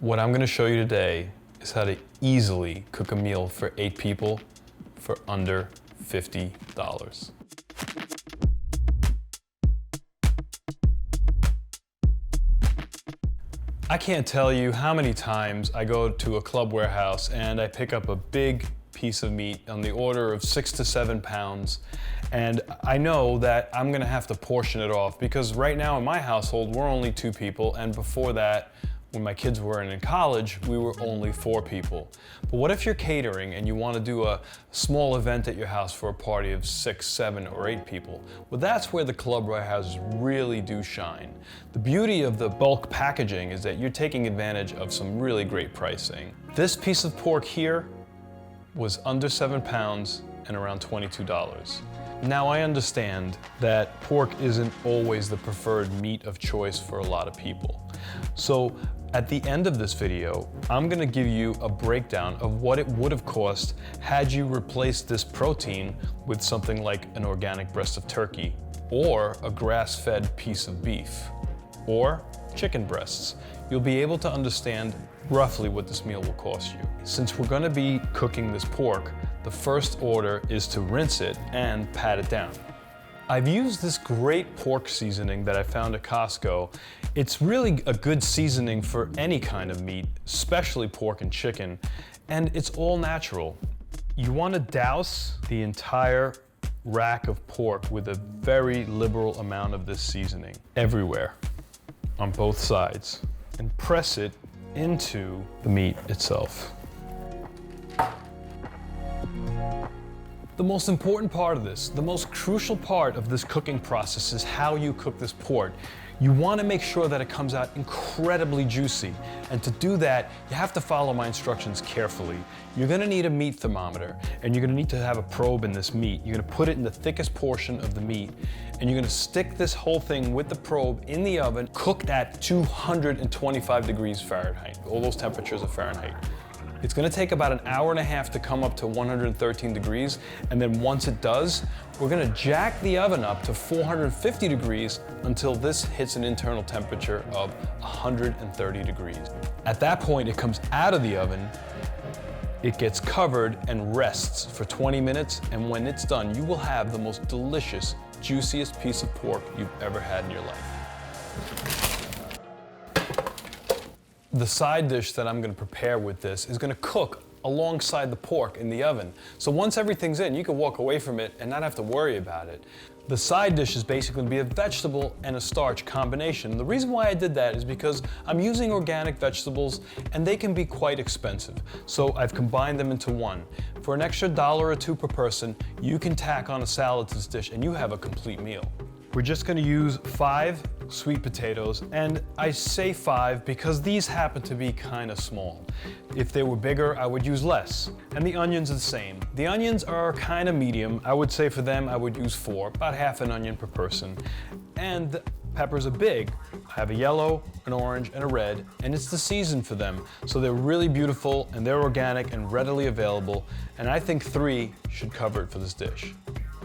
What I'm going to show you today is how to easily cook a meal for 8 people for under $50. I can't tell you how many times I go to a Club Warehouse and I pick up a big piece of meat on the order of 6 to 7 pounds, and I know that I'm gonna have to portion it off because right now in my household we're only 2 people, and before that, when my kids were in college, we were only 4 people. But what if you're catering and you want to do a small event at your house for a party of 6, 7, or 8 people? Well, that's where the Club Warehouses really do shine. The beauty of the bulk packaging is that you're taking advantage of some really great pricing. This piece of pork here was under 7 pounds and around $22. Now, I understand that pork isn't always the preferred meat of choice for a lot of people. So at the end of this video, I'm gonna give you a breakdown of what it would have cost had you replaced this protein with something like an organic breast of turkey, or a grass-fed piece of beef, or chicken breasts. You'll be able to understand roughly what this meal will cost you. Since we're gonna be cooking this pork, the first order is to rinse it and pat it down. I've used this great pork seasoning that I found at Costco. It's really a good seasoning for any kind of meat, especially pork and chicken, and it's all natural. You want to douse the entire rack of pork with a very liberal amount of this seasoning everywhere, on both sides, and press it into the meat itself. The most important part of this, the most crucial part of this cooking process is how you cook this pork. You want to make sure that it comes out incredibly juicy. And to do that, you have to follow my instructions carefully. You're going to need a meat thermometer, and you're going to need to have a probe in this meat. You're going to put it in the thickest portion of the meat, and you're going to stick this whole thing with the probe in the oven, cooked at 225 degrees Fahrenheit. All those temperatures are Fahrenheit. It's gonna take about an hour and a half to come up to 113 degrees, and then once it does, we're gonna jack the oven up to 450 degrees until this hits an internal temperature of 130 degrees. At that point, it comes out of the oven, it gets covered and rests for 20 minutes, and when it's done, you will have the most delicious, juiciest piece of pork you've ever had in your life. The side dish that I'm going to prepare with this is going to cook alongside the pork in the oven. So once everything's in, you can walk away from it and not have to worry about it. The side dish is basically going to be a vegetable and a starch combination. The reason why I did that is because I'm using organic vegetables and they can be quite expensive. So I've combined them into one. For an extra $1 or $2 per person, you can tack on a salad to this dish and you have a complete meal. We're just going to use 5 sweet potatoes, and I say 5 because these happen to be kind of small. If they were bigger, I would use less. And the onions are the same. The onions are kind of medium. I would say for them I would use 4, about half an onion per person. And the peppers are big. I have a yellow, an orange, and a red, and it's the season for them. So they're really beautiful, and they're organic and readily available, and I think 3 should cover it for this dish.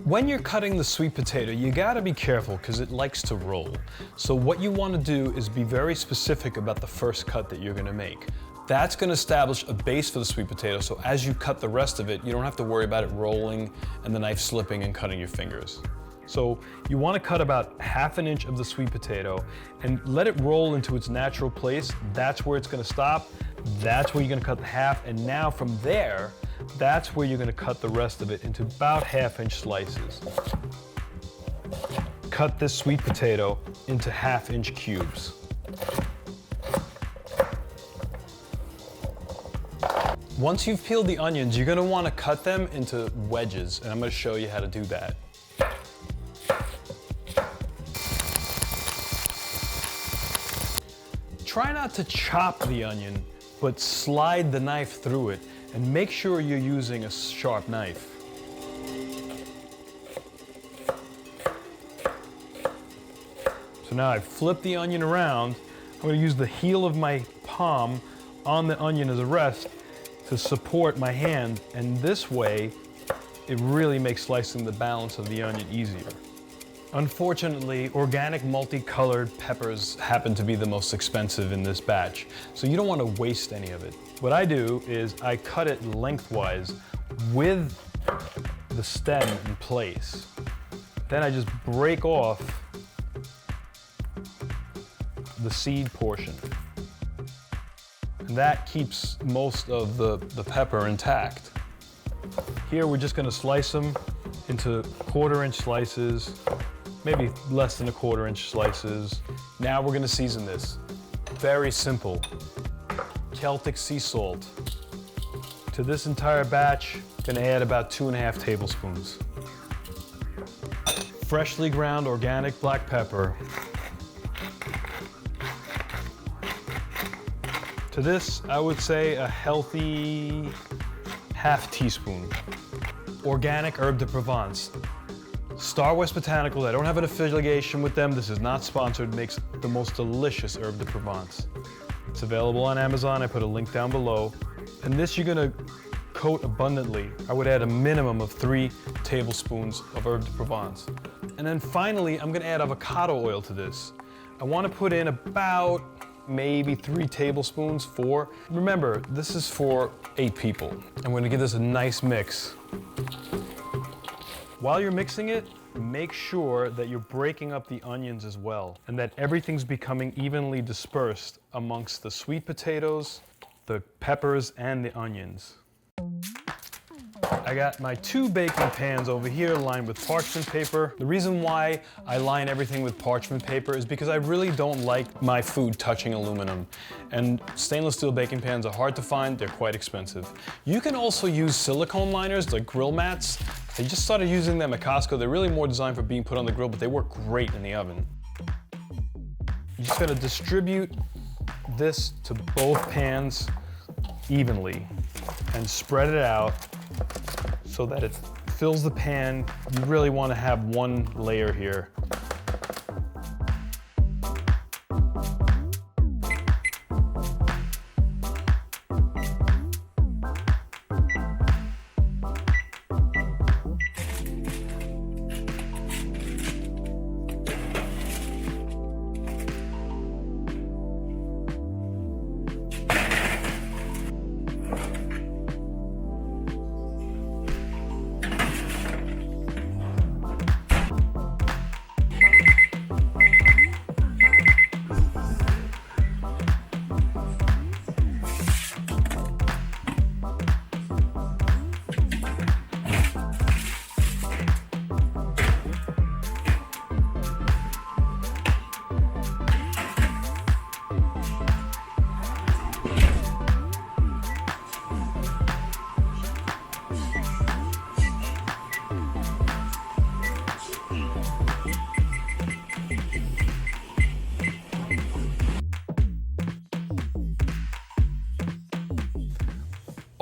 When you're cutting the sweet potato, you gotta be careful because it likes to roll. So what you want to do is be very specific about the first cut that you're gonna make. That's gonna establish a base for the sweet potato, so as you cut the rest of it, you don't have to worry about it rolling and the knife slipping and cutting your fingers. So you want to cut about ½ an inch of the sweet potato and let it roll into its natural place. That's where it's gonna stop. That's where you're gonna cut the half, and now from there, that's where you're going to cut the rest of it into about ½ inch slices. Cut this sweet potato into ½ inch cubes. Once you've peeled the onions, you're going to want to cut them into wedges, and I'm going to show you how to do that. Try not to chop the onion, but slide the knife through it. And make sure you're using a sharp knife. So now I've flipped the onion around. I'm going to use the heel of my palm on the onion as a rest to support my hand, and this way it really makes slicing the balance of the onion easier. Unfortunately, organic multicolored peppers happen to be the most expensive in this batch, so you don't want to waste any of it. What I do is I cut it lengthwise with the stem in place. Then I just break off the seed portion. And that keeps most of the pepper intact. Here we're just gonna slice them into 1/4-inch slices, maybe less than 1/4-inch slices. Now we're gonna season this. Very simple. Celtic sea salt. To this entire batch, gonna add about 2½ tablespoons. Freshly ground organic black pepper. To this, I would say a healthy ½ teaspoon. Organic herb de Provence. Star West Botanicals, I don't have an affiliation with them, this is not sponsored, makes the most delicious herb de Provence. It's available on Amazon, I put a link down below. And this you're gonna coat abundantly. I would add a minimum of 3 tablespoons of herb de Provence. And then finally, I'm gonna add avocado oil to this. I wanna put in about maybe 3 tablespoons, 4. Remember, this is for 8 people. I'm gonna give this a nice mix. While you're mixing it, make sure that you're breaking up the onions as well, and that everything's becoming evenly dispersed amongst the sweet potatoes, the peppers, and the onions. I got my 2 baking pans over here lined with parchment paper. The reason why I line everything with parchment paper is because I really don't like my food touching aluminum. And stainless steel baking pans are hard to find, they're quite expensive. You can also use silicone liners, like grill mats. I just started using them at Costco. They're really more designed for being put on the grill, but they work great in the oven. You just gotta distribute this to both pans evenly and spread it out so that it fills the pan. You really want to have one layer here.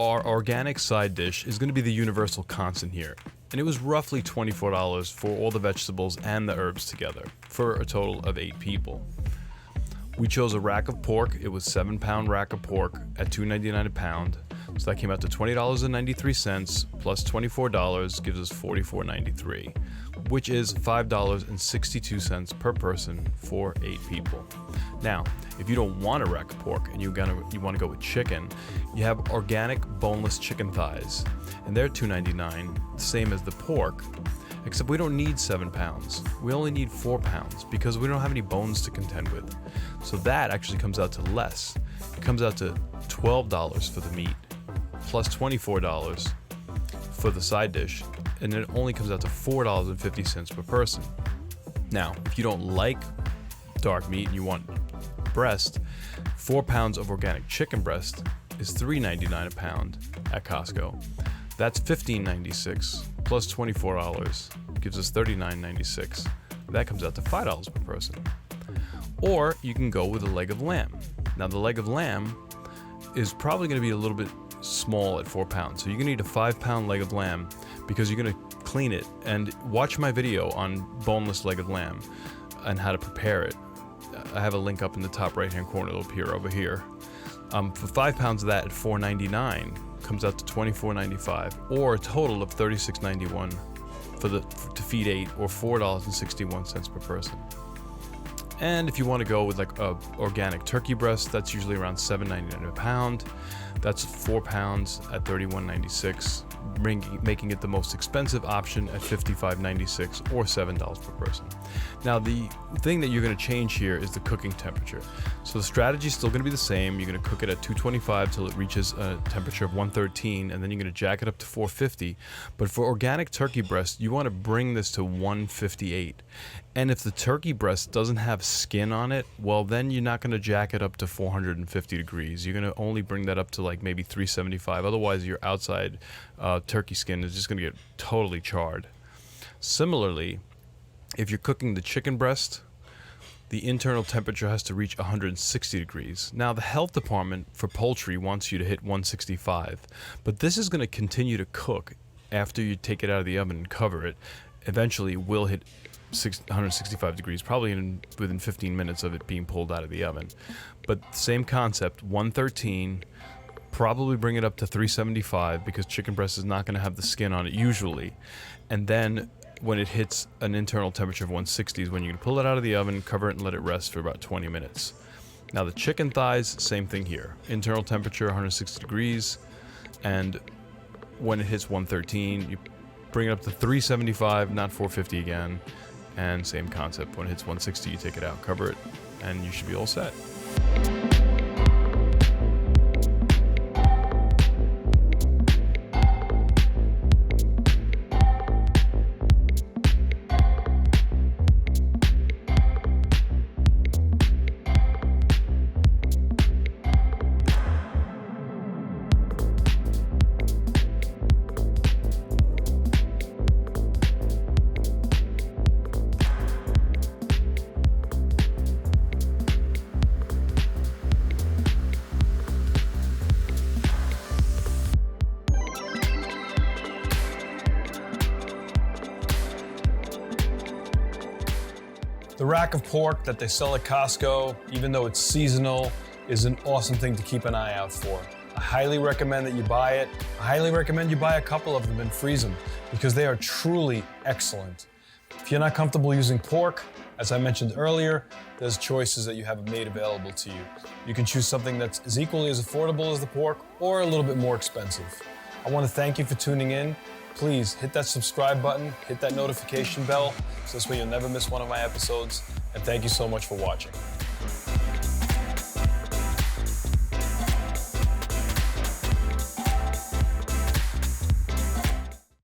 Our organic side dish is going to be the universal constant here, and it was roughly $24 for all the vegetables and the herbs together, for a total of 8 people. We chose a rack of pork. It was 7-pound rack of pork at $2.99 a pound, so that came out to $20.93 plus $24 gives us $44.93, which is $5.62 per person for 8 people. Now, if you don't want a rack of pork and you want to go with chicken, you have organic boneless chicken thighs, and they're $2.99, the same as the pork, except we don't need 7 pounds. We only need 4 pounds because we don't have any bones to contend with. So that actually comes out to less. It comes out to $12 for the meat, plus $24 for the side dish, and it only comes out to $4.50 per person. Now, if you don't like dark meat and you want breast, 4 pounds of organic chicken breast is $3.99 a pound at Costco. That's $15.96 plus $24 gives us $39.96. That comes out to $5 per person. Or you can go with a leg of lamb. Now the leg of lamb is probably going to be a little bit small at 4 pounds. So you're going to need a 5-pound leg of lamb because you're going to clean it. And watch my video on boneless leg of lamb and how to prepare it. I have a link up in the top right hand corner. It'll appear over here. For 5 pounds of that at $4.99 comes out to $24.95, or a total of $36.91 to feed 8, or $4.61 per person. And if you want to go with like a organic turkey breast, that's usually around $7.99 a pound. That's 4 pounds at $31.96, making it the most expensive option at $55.96 or $7 per person. Now, the thing that you're going to change here is the cooking temperature. So the strategy is still going to be the same. You're going to cook it at 225 till it reaches a temperature of 113, and then you're going to jack it up to 450. But for organic turkey breast, you want to bring this to 158. And if the turkey breast doesn't have skin on it, well, then you're not going to jack it up to 450 degrees. You're going to only bring that up to like maybe 375. Otherwise, your outside turkey skin is just going to get totally charred. Similarly, if you're cooking the chicken breast, the internal temperature has to reach 160 degrees. Now, the health department for poultry wants you to hit 165, but this is going to continue to cook after you take it out of the oven and cover it. Eventually, will hit 165 degrees, probably within 15 minutes of it being pulled out of the oven. But same concept, 113, probably bring it up to 375 because chicken breast is not going to have the skin on it usually. And then when it hits an internal temperature of 160 is when you can pull it out of the oven, cover it, and let it rest for about 20 minutes. Now the chicken thighs, same thing here. Internal temperature 160 degrees, and when it hits 113, you bring it up to 375, not 450 again. And same concept, when it hits 160, you take it out, cover it, and you should be all set. The rack of pork that they sell at Costco, even though it's seasonal, is an awesome thing to keep an eye out for. I highly recommend that you buy it. I highly recommend you buy a couple of them and freeze them because they are truly excellent. If you're not comfortable using pork, as I mentioned earlier, there's choices that you have made available to you. You can choose something that's as equally as affordable as the pork or a little bit more expensive. I want to thank you for tuning in. Please hit that subscribe button, hit that notification bell, so this way you'll never miss one of my episodes. And thank you so much for watching.